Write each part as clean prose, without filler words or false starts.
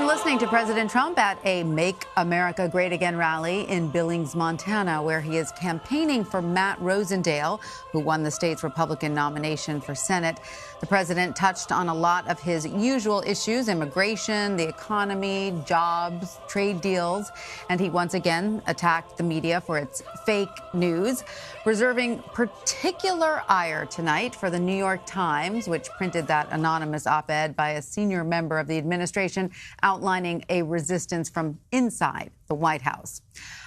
listening to President Trump at a Make America Great Again rally in Billings, Montana, where he is campaigning for Matt Rosendale, who won the state's Republican nomination for Senate. The president touched on a lot of his usual issues: immigration, the economy, jobs, trade deals, and he once again attacked the media for its fake news, reserving particular ire tonight for the New York Times, which printed that anonymous op-ed by a senior member of the administration outlining a resistance from inside the White House.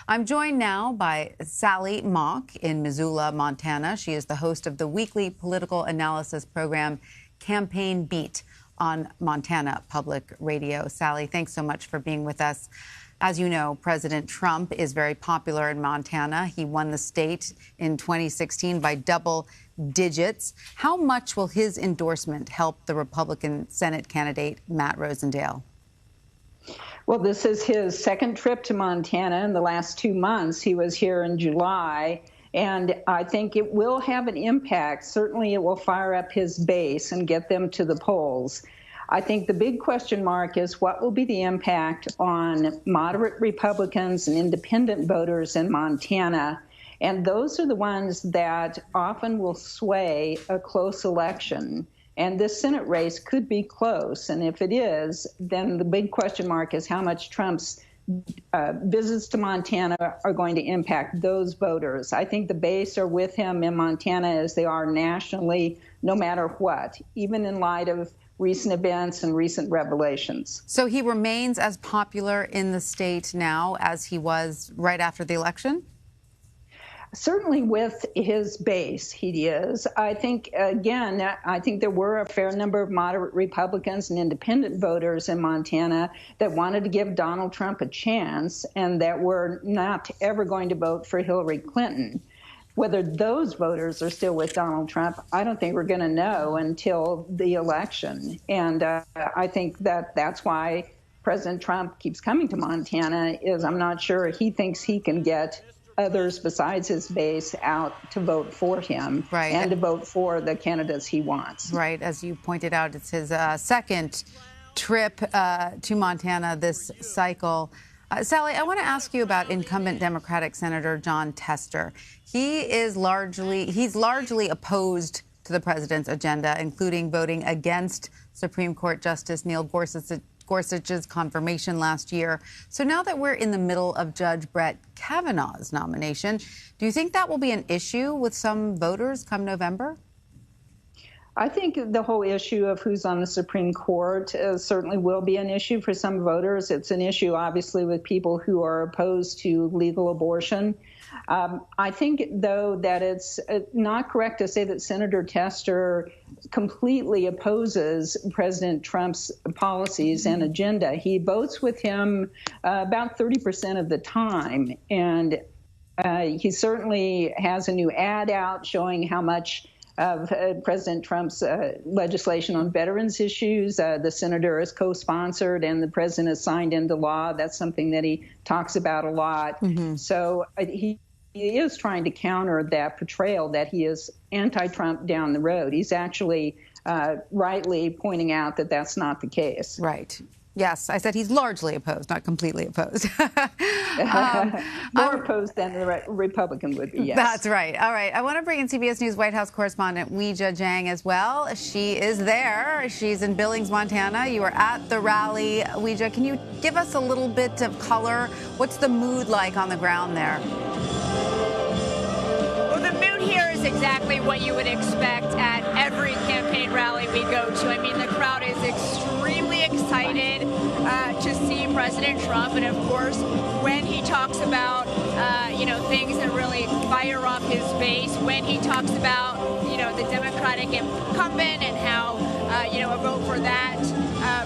I'm joined now by Sally Mauk in Missoula, Montana. She is the host of the weekly political analysis program Campaign Beat on Montana Public Radio. Sally, thanks so much for being with us. As you know, President Trump is very popular in Montana. He won the state in 2016 by double digits. How much will his endorsement help the Republican Senate candidate, Matt Rosendale? Well, this is his second trip to Montana in the last 2 months. He was here in July, and I think it will have an impact. Certainly, it will fire up his base and get them to the polls. I think the big question mark is what will be the impact on moderate Republicans and independent voters in Montana. And those are the ones that often will sway a close election. And this Senate race could be close. And if it is, then the big question mark is how much Trump's visits to Montana are going to impact those voters. I think the base are with him in Montana as they are nationally, no matter what, even in light of recent events and recent revelations. So he remains as popular in the state now as he was right after the election? Certainly with his base, he is. I think, again, I think there were a fair number of moderate Republicans and independent voters in Montana that wanted to give Donald Trump a chance and that were not ever going to vote for Hillary Clinton. Whether those voters are still with Donald Trump, I don't think we're going to know until the election. And I think that that's why President Trump keeps coming to Montana, is I'm not sure he thinks he can get others besides his base out to vote for him, right, and to vote for the candidates he wants. Right. As you pointed out, it's his second trip to Montana this cycle. Sally, I want to ask you about incumbent Democratic Senator Jon Tester. He's largely opposed to the president's agenda, including voting against Supreme Court Justice Neil Gorsuch's confirmation last year. So now that we're in the middle of Judge Brett Kavanaugh's nomination, do you think that will be an issue with some voters come November? I think the whole issue of who's on the Supreme Court certainly will be an issue for some voters. It's an issue, obviously, with people who are opposed to legal abortion. I think, though, that it's not correct to say that Senator Tester completely opposes President Trump's policies and agenda. He votes with him about 30% of the time, and he certainly has a new ad out showing how much of President Trump's legislation on veterans issues the senator has co-sponsored and the president has signed into law. That's something that he talks about a lot. Mm-hmm. So he is trying to counter that portrayal that he is anti-Trump down the road. He's actually rightly pointing out that that's not the case. Right. Yes, I said he's largely opposed, not completely opposed. More opposed than the Republican would be, yes. That's right. All right. I want to bring in CBS News White House correspondent Weijia Jiang as well. She is there. She's in Billings, Montana. You were at the rally. Weijia, can you give us a little bit of color? What's the mood like on the ground there? Well, the mood here is exactly what you would expect at every campaign rally we go to. I mean, the crowd is extremely excited to see President Trump. And of course, when he talks about, things that really fire up his base, when he talks about, the Democratic incumbent and how, a vote for that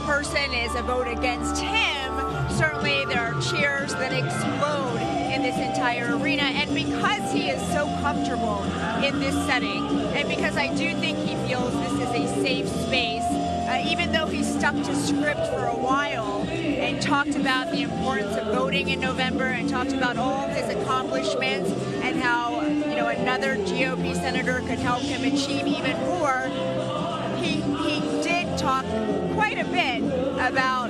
person is a vote against him, certainly there are cheers that explode in this entire arena. And because he is so comfortable in this setting, and because I do think he feels this is a safe space, even though he stuck to script for a while and talked about the importance of voting in November and talked about all of his accomplishments and how, another GOP senator could help him achieve even more, he did talk quite a bit about,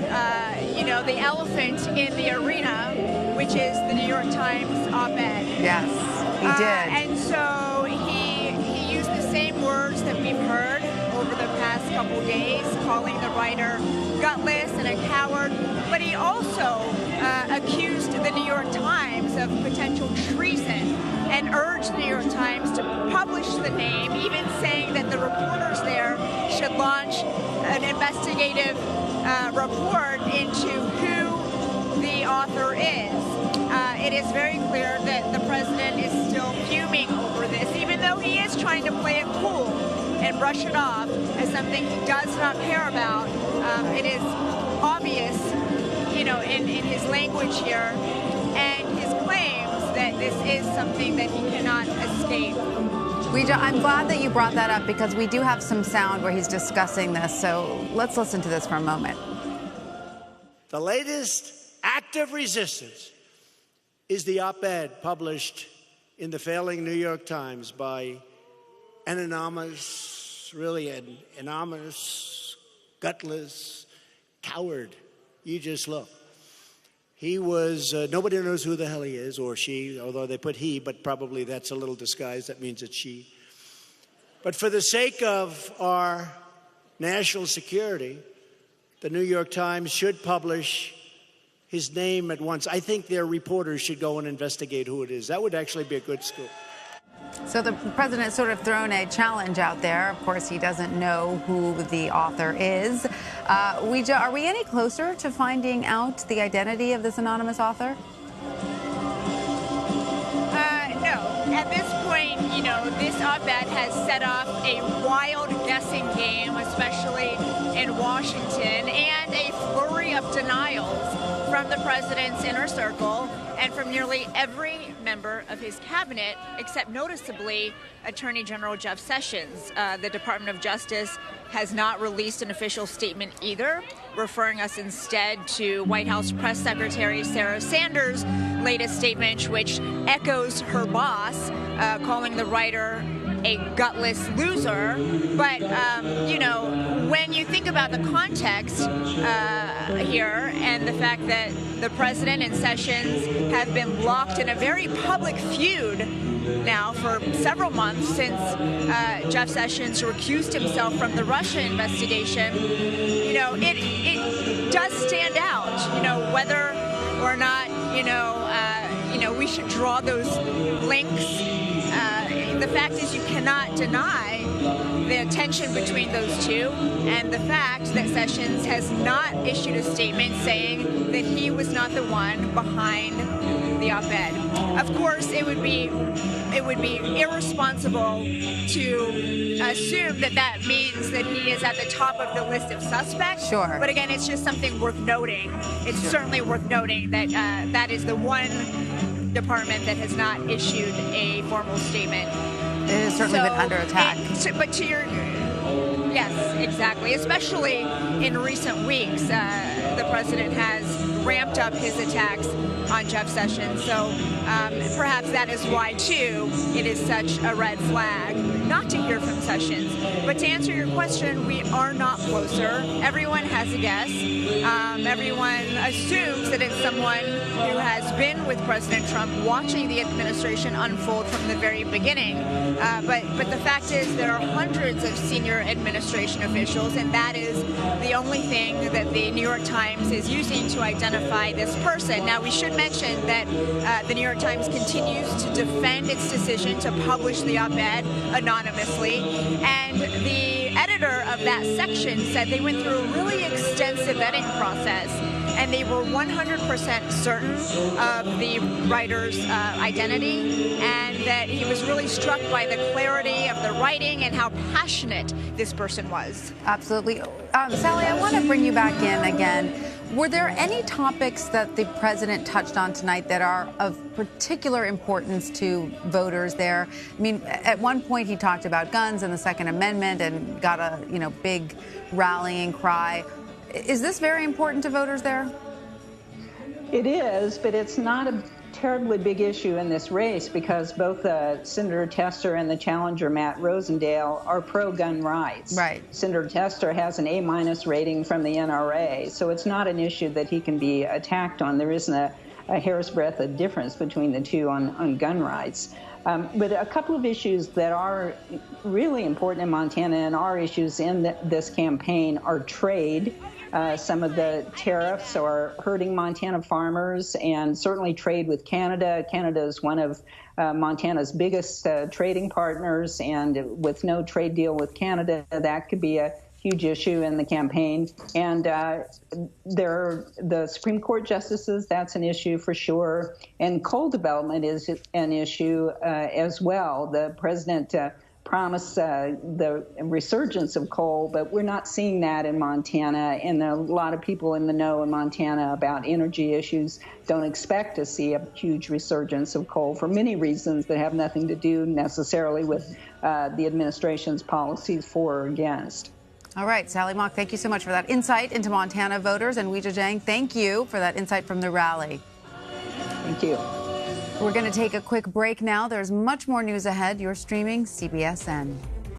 the elephant in the arena, which is the New York Times op-ed. Yes, he did. And so he used the same words that we've heard over the past couple days, calling the writer gutless and a coward. But he also accused the New York Times of potential treason and urged the New York Times to publish the name, even saying that the reporters there should launch an investigative report into who the author is. It is very clear that the president is still fuming over this, even though he is trying to play it cool and brush it off as something he does not care about. It is obvious, in his language here and his claims that this is something that he cannot escape. Weijia, I'm glad that you brought that up because we do have some sound where he's discussing this. So let's listen to this for a moment. The latest act of resistance is the op-ed published in the failing New York Times by an anonymous, gutless coward. You just look. He was, nobody knows who the hell he is, or she, although they put he, but probably that's a little disguised. That means it's she. But for the sake of our national security, the New York Times should publish his name at once. I think their reporters should go and investigate who it is. That would actually be a good scoop. So the president sort of thrown a challenge out there. Of course, he doesn't know who the author is. Weijia, are we any closer to finding out the identity of this anonymous author? No. At this point, this op-ed has set off a wild guessing game, especially in Washington, and a flurry of denials from the president's inner circle and from nearly every member of his cabinet, except noticeably Attorney General Jeff Sessions. The Department of Justice has not released an official statement either, referring us instead to White House Press Secretary Sarah Sanders' latest statement, which echoes her boss, calling the writer a gutless loser. But, when you think about the context here and the fact that the president and Sessions have been locked in a very public feud now for several months since Jeff Sessions recused himself from the Russia investigation, it does stand out, whether or not, we should draw those links. The fact is you cannot deny the tension between those two and the fact that Sessions has not issued a statement saying that he was not the one behind the op-ed. Of course, it would be irresponsible to assume that that means that he is at the top of the list of suspects. Sure. But again, it's just something worth noting. It's certainly worth noting that that is the one department that has not issued a formal statement. It has certainly been under attack. Yes, exactly. Especially in recent weeks, the president has ramped up his attacks on Jeff Sessions. So perhaps that is why, too, it is such a red flag not to hear from Sessions. But to answer your question, we are not closer. Everyone has a guess. Everyone assumes that it's someone who has been with President Trump watching the administration unfold from the very beginning. But the fact is there are hundreds of senior administration officials, and that is the only thing that the New York Times is using to identify this person. Now, we should mention that the New York Times continues to defend its decision to publish the op-ed anonymously, and the editor of that section said they went through a really extensive vetting process, and they were 100% certain of the writer's identity, and that he was really struck by the clarity of the writing and how passionate this person was. Absolutely. Sally, I want to bring you back in again. Were there any topics that the president touched on tonight that are of particular importance to voters there? I mean, at one point he talked about guns and the Second Amendment and got a, big rallying cry. Is this very important to voters there? It is, but it's not a terribly big issue in this race because both Senator Tester and the challenger Matt Rosendale are pro-gun rights. Right. Senator Tester has an A- rating from the NRA, so it's not an issue that he can be attacked on. There isn't a hair's breadth of difference between the two on gun rights. But a couple of issues that are really important in Montana and are issues in this campaign are trade. Some of the tariffs are hurting Montana farmers, and certainly trade with Canada. Canada is one of Montana's biggest trading partners, and with no trade deal with Canada, that could be a huge issue in the campaign. And the Supreme Court justices, that's an issue for sure. And coal development is an issue as well. The president promised the resurgence of coal, but we're not seeing that in Montana. And a lot of people in the know in Montana about energy issues don't expect to see a huge resurgence of coal for many reasons that have nothing to do necessarily with the administration's policies for or against. All right, Sally Mauk, thank you so much for that insight into Montana voters. And Weijia Jiang, thank you for that insight from the rally. Thank you. We're going to take a quick break now. There's much more news ahead. You're streaming CBSN.